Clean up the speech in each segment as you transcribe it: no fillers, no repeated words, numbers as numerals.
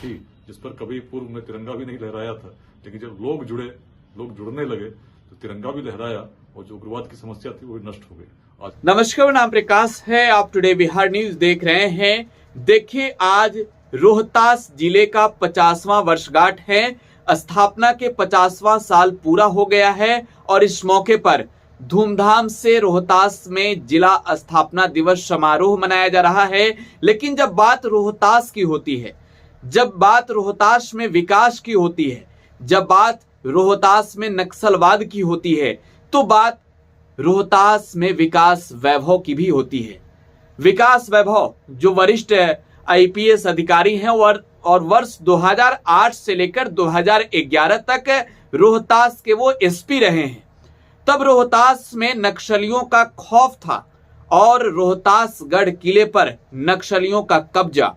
थी जिस पर कभी पूर्व में तिरंगा भी नहीं लहराया था, लेकिन जब लोग जुड़ने लगे तो तिरंगा भी लहराया और जो उग्रवाद की समस्या थी वो नष्ट हो गई। नमस्कार, नाम प्रकाश है। आप टुडे बिहार न्यूज देख रहे हैं। देखिए, आज रोहतास जिले का 50वां वर्षगांठ है। स्थापना के 50वां साल पूरा हो गया है और इस मौके पर धूमधाम से रोहतास में जिला स्थापना दिवस समारोह मनाया जा रहा है। लेकिन जब बात रोहतास की होती है, जब बात रोहतास में विकास की होती है, जब बात रोहतास में नक्सलवाद की होती है, तो बात रोहतास में विकास वैभव की भी होती है। विकास वैभव जो वरिष्ठ आईपीएस अधिकारी हैं और वर्ष 2008 से लेकर 2011 तक रोहतास के वो एसपी रहे हैं। तब रोहतास में नक्सलियों का खौफ था और रोहतासगढ़ किले पर नक्सलियों का कब्जा।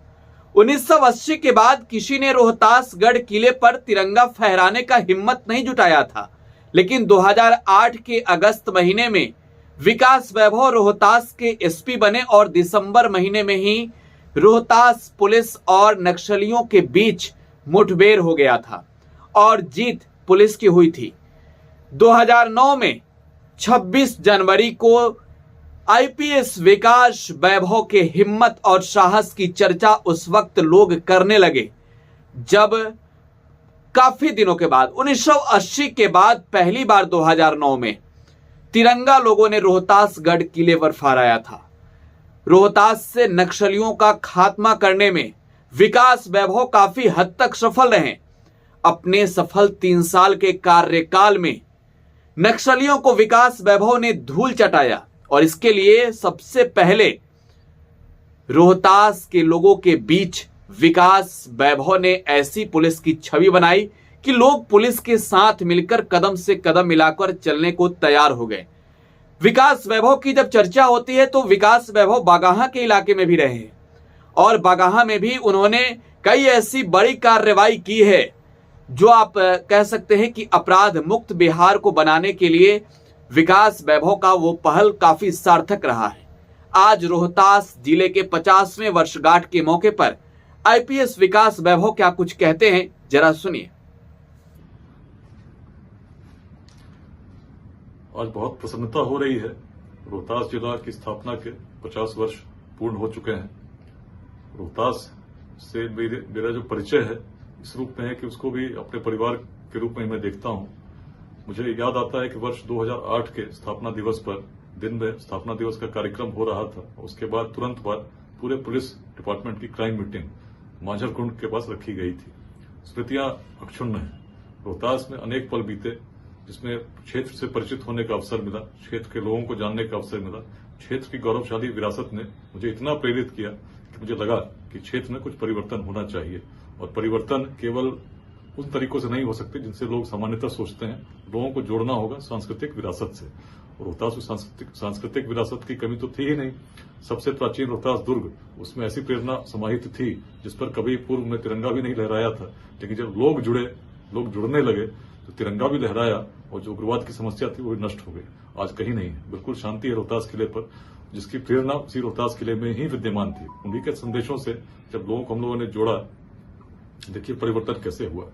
1980 के बाद किसी ने रोहतासगढ़ किले पर तिरंगा फहराने का हिम्मत नहीं जुटाया था, लेकिन 2008 के अगस्त महीने में विकास वैभव रोहतास के एसपी बने और दिसंबर महीने में ही रोहतास पुलिस और नक्सलियों के बीच मुठभेड़ हो गया था और जीत पुलिस की हुई थी। 2009 में 26 जनवरी को आईपीएस विकास वैभव के हिम्मत और साहस की चर्चा उस वक्त लोग करने लगे जब काफी दिनों के बाद 1980 के बाद पहली बार 2009 में तिरंगा लोगों ने रोहतासगढ़ किले पर फहराया था। रोहतास से नक्सलियों का खात्मा करने में विकास वैभव काफी हद तक सफल रहे। अपने सफल 3 साल के कार्यकाल में नक्सलियों को विकास वैभव ने धूल चटाया और इसके लिए सबसे पहले रोहतास के लोगों के बीच विकास वैभव ने ऐसी पुलिस की छवि बनाई कि लोग पुलिस के साथ मिलकर कदम से कदम मिलाकर चलने को तैयार हो गए। विकास वैभव की जब चर्चा होती है तो विकास वैभव बागाहा के इलाके में भी रहे हैं और बागाहा में भी उन्होंने कई ऐसी बड़ी कार्रवाई की है जो आप कह सकते हैं कि अपराध मुक्त बिहार को बनाने के लिए विकास वैभव का वो पहल काफी सार्थक रहा है। आज रोहतास जिले के 50वें वर्षगांठ के मौके पर आईपीएस विकास वैभव क्या कुछ कहते हैं, जरा सुनिए। आज बहुत प्रसन्नता हो रही है। रोहतास जिला की स्थापना के 50 वर्ष पूर्ण हो चुके हैं। रोहतास से मेरा जो परिचय है इस रूप में है कि उसको भी अपने परिवार के रूप में मैं देखता हूं। मुझे याद आता है कि वर्ष 2008 के स्थापना दिवस पर दिन में स्थापना दिवस का कार्यक्रम हो रहा था। उसके बाद तुरंत बाद पूरे पुलिस डिपार्टमेंट की क्राइम मीटिंग मांझरकुंड के पास रखी गई थी। स्मृतियां अक्षुण्ण हैं। रोहतास में अनेक पल बीते जिसमें क्षेत्र से परिचित होने का अवसर मिला, क्षेत्र के लोगों को जानने का अवसर मिला। क्षेत्र की गौरवशाली विरासत ने मुझे इतना प्रेरित किया कि मुझे लगा कि क्षेत्र में कुछ परिवर्तन होना चाहिए और परिवर्तन केवल उन तरीकों से नहीं हो सकते जिनसे लोग सामान्यतः सोचते हैं। लोगों को जोड़ना होगा सांस्कृतिक विरासत से। रोहतास में सांस्कृतिक विरासत की कमी तो थी ही नहीं। सबसे प्राचीन रोहतास दुर्ग, उसमें ऐसी प्रेरणा समाहित थी जिस पर कभी पूर्व में तिरंगा भी नहीं लहराया था, लेकिन जब लोग जुड़ने लगे तो तिरंगा भी लहराया और जो उग्रवाद की समस्या थी वो नष्ट हो गई। आज कहीं नहीं है, बिल्कुल शांति है रोहतास किले पर, जिसकी प्रेरणा उसी रोहतास किले में ही विद्यमान थी। उन्हीं के संदेशों से जब लोगों को हम लोगों ने जोड़ा, देखिए परिवर्तन कैसे हुआ।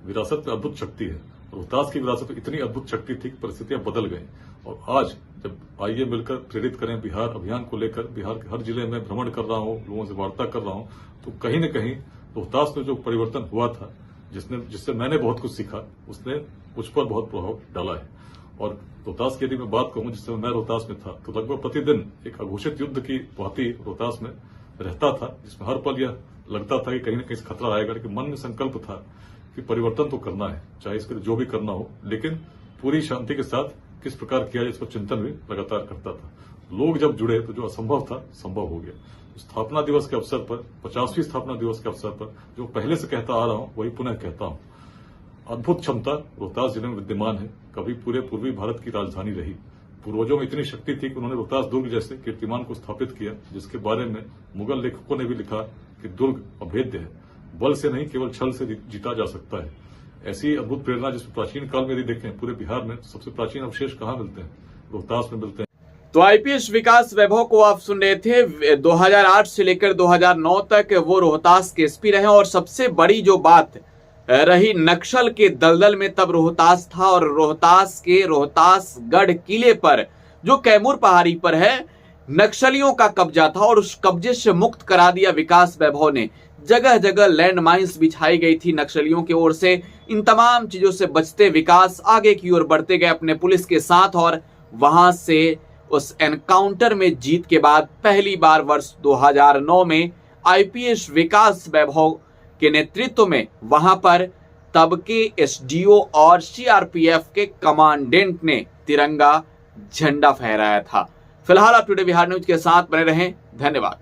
विरासत में अद्भुत शक्ति है। रोहतास की विरासत में इतनी अद्भुत शक्ति थी कि परिस्थितियां बदल गई और आज जब आइए मिलकर प्रेरित करें बिहार अभियान को लेकर, बिहार के हर जिले में भ्रमण कर रहा हूं, लोगों से वार्ता कर रहा हूं, तो कहीं न कहीं रोहतास में जो परिवर्तन हुआ था, जिससे मैंने बहुत कुछ सीखा, उसने मुझ पर बहुत प्रभाव डाला है। और रोहतास की यदि मैं बात कहूं, जिस समय मैं रोहतास में था तो लगभग प्रतिदिन एक अघोषित युद्ध की भांति रोहतास में रहता था, जिसमें हर पल यह लगता था कि कहीं न कहीं खतरा आएगा। लेकिन मन में संकल्प था कि परिवर्तन तो करना है, चाहे इसके लिए जो भी करना हो, लेकिन पूरी शांति के साथ किस प्रकार किया जाए इस पर चिंतन भी लगातार करता था। लोग जब जुड़े तो जो असंभव था संभव हो गया। स्थापना दिवस के अवसर पर, 50वीं स्थापना दिवस के अवसर पर जो पहले से कहता आ रहा हूं वही पुनः कहता हूं। अद्भुत क्षमता रोहतास जिले में विद्यमान है। कभी पूरे पूर्वी भारत की राजधानी रही। पूर्वजों में इतनी शक्ति थी कि उन्होंने रोहतास दुर्ग जैसे कीर्तिमान को स्थापित किया, जिसके बारे में मुगल लेखकों ने भी लिखा कि दुर्ग अभेद्य है, बल से नहीं केवल छल से जीता जा सकता है। ऐसी अद्भुत प्रेरणा जिसमें प्राचीन काल में यदि देखें पूरे बिहार में सबसे प्राचीन अवशेष कहाँ मिलते हैं? रोहतास में मिलते हैं। तो आईपीएस विकास वैभव को आप सुन रहे थे। 2008 से लेकर 2009 तक वो रोहतास के एसपी रहे और सबसे बड़ी जो बात रही, नक्सल के दलदल में तब रोहतास था और रोहतास के रोहतासगढ़ किले पर जो कैमूर पहाड़ी पर है नक्सलियों का कब्जा था और उस कब्जे से मुक्त करा दिया विकास वैभव ने। जगह जगह लैंड माइंस बिछाई गई थी नक्सलियों की ओर से। इन तमाम चीजों से बचते विकास आगे की ओर बढ़ते गए अपने पुलिस के साथ और वहां से उस एनकाउंटर में जीत के बाद पहली बार वर्ष 2009 में आईपीएस विकास वैभव के नेतृत्व में वहां पर तब के एसडीओ और सीआरपीएफ के कमांडेंट ने तिरंगा झंडा फहराया था। फिलहाल आप टुडे बिहार न्यूज के साथ बने रहें। धन्यवाद।